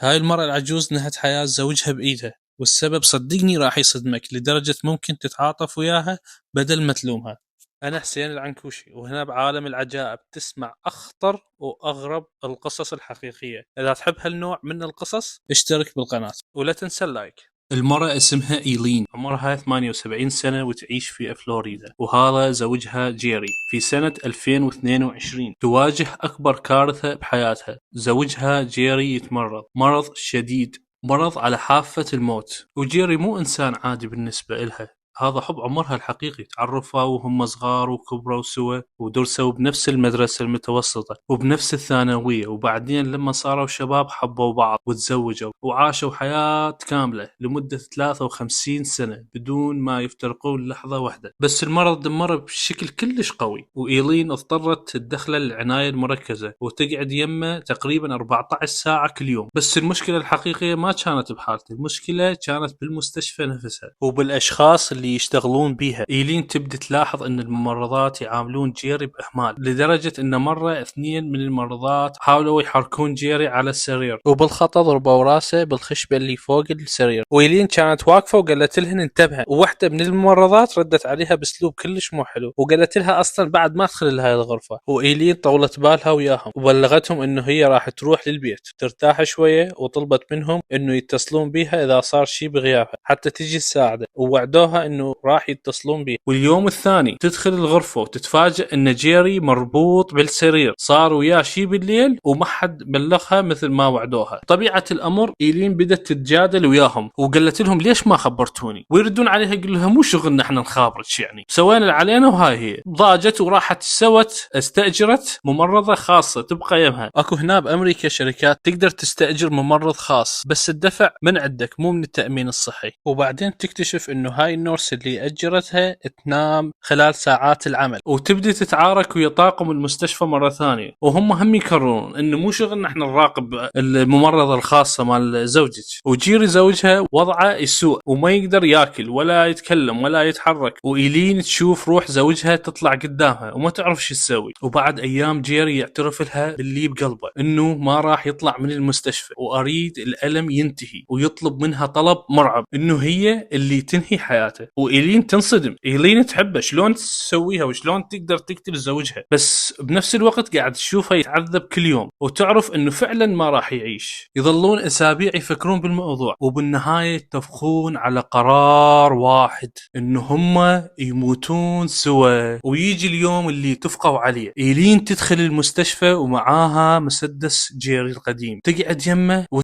هاي المرأة العجوز نهت حياة زوجها بإيدها، والسبب صدقني راح يصدمك لدرجة ممكن تتعاطف وياها بدل ما تلومها. أنا حسين العنكوشي، وهنا بعالم العجائب تسمع أخطر وأغرب القصص الحقيقية. إذا تحب هالنوع من القصص اشترك بالقناة ولا تنسى اللايك. المرأة اسمها إيلين، عمرها 78 سنة وتعيش في فلوريدا، وهذا زوجها جيري. في سنة 2022 تواجه أكبر كارثة بحياتها. زوجها جيري يتمرض مرض شديد، مرض على حافة الموت، وجيري مو إنسان عادي بالنسبة إلها. هذا حب عمرها الحقيقي، تعرفوا وهم صغار وكبروا سوا ودرسوا بنفس المدرسة المتوسطة وبنفس الثانوية، وبعدين لما صاروا شباب حبوا بعض وتزوجوا وعاشوا حياة كاملة لمدة 53 سنة بدون ما يفترقون لحظة واحدة. بس المرض دمره بشكل كلش قوي، وإيلين اضطرت تدخله للعناية المركزة وتقعد يمه تقريبا 14 ساعة كل يوم. بس المشكلة الحقيقية ما كانت بحالته، المشكلة كانت بالمستشفى نفسها وبالأشخاص اللي يشتغلون بيها. إيلين تبدأ تلاحظ أن الممرضات يعاملون جيري بإهمال، لدرجة أن مرة 2 من الممرضات حاولوا يحركون جيري على السرير، وبالخطأ ضربوا راسه بالخشبة اللي فوق السرير. وإيلين كانت واقفة وقالت لهن انتبهوا، وواحدة من الممرضات ردت عليها بأسلوب كلش مو حلو، وقالت لها أصلا بعد ما تدخل لهاي الغرفة. وإيلين طولت بالها وياهم وبلغتهم أنه هي راح تروح للبيت ترتاح شوية، وطلبت منهم أنه يتصلون بيها إذا صار شي بغيابها حتى تجي تساعده، ووعدوها أنه راح يتصلون بيها. واليوم الثاني تدخل الغرفة وتتفاجأ أن جيري مربوط بالسرير، صار وياه شي بالليل وما حد بلغها مثل ما وعدوها. طبيعة الأمر إيلين بدت تتجادل وياهم وقالت لهم ليش ما خبرتوني، ويردون عليها يقول لها مو شغلنا احنا نخابرك، يعني سوينا اللي علينا. وهاي هي ضاجت وراحت استأجرت ممرضة خاصة تبقى يمها. اكو هنا بأمريكا شركات تقدر تستأجر ممرض خاص، بس الدفع من عندك مو من التأمين الصحي. وبعدين تكتشف انه هاي النورس اللي أجرتها تنام خلال ساعات العمل، وتبدي تتعارك ويا طاقم المستشفى مرة ثانية، وهم هم يكررون انه مو شغلنا احنا نراقب الممرضة الخاصة مال زوجك. وجيري زوجها وضعه يسوء وما يقدر ياكل ولا يتكلم ولا يتحرك، وإيلين تشوف روح زوجها تطلع قدامها وما تعرف شو تسوي. وبعد ايام جيري يعترف لها باللي بقلبه انه ما راح يطلع من المستشفى، واريد الالم ينتهي، ويطلب منها طلب مرعب انه هي اللي تنهي حياته. وإيلين تنصدم، إيلين تحبه، شلون تسويها وشلون تقدر تقتل زوجها، بس بنفس الوقت قاعد تشوفه يتعذب كل يوم وتعرف انه فعلا ما راح يعيش. يظلون اسابيع يفكرون بالموضوع، وبالنهاية يتفقون على قرار واحد، انه هم يموتون سوا. ويجي اليوم اللي اتفقوا عليه، إيلين تدخل المستشفى ومعاها مسدس جيري القديم، تقعد يمه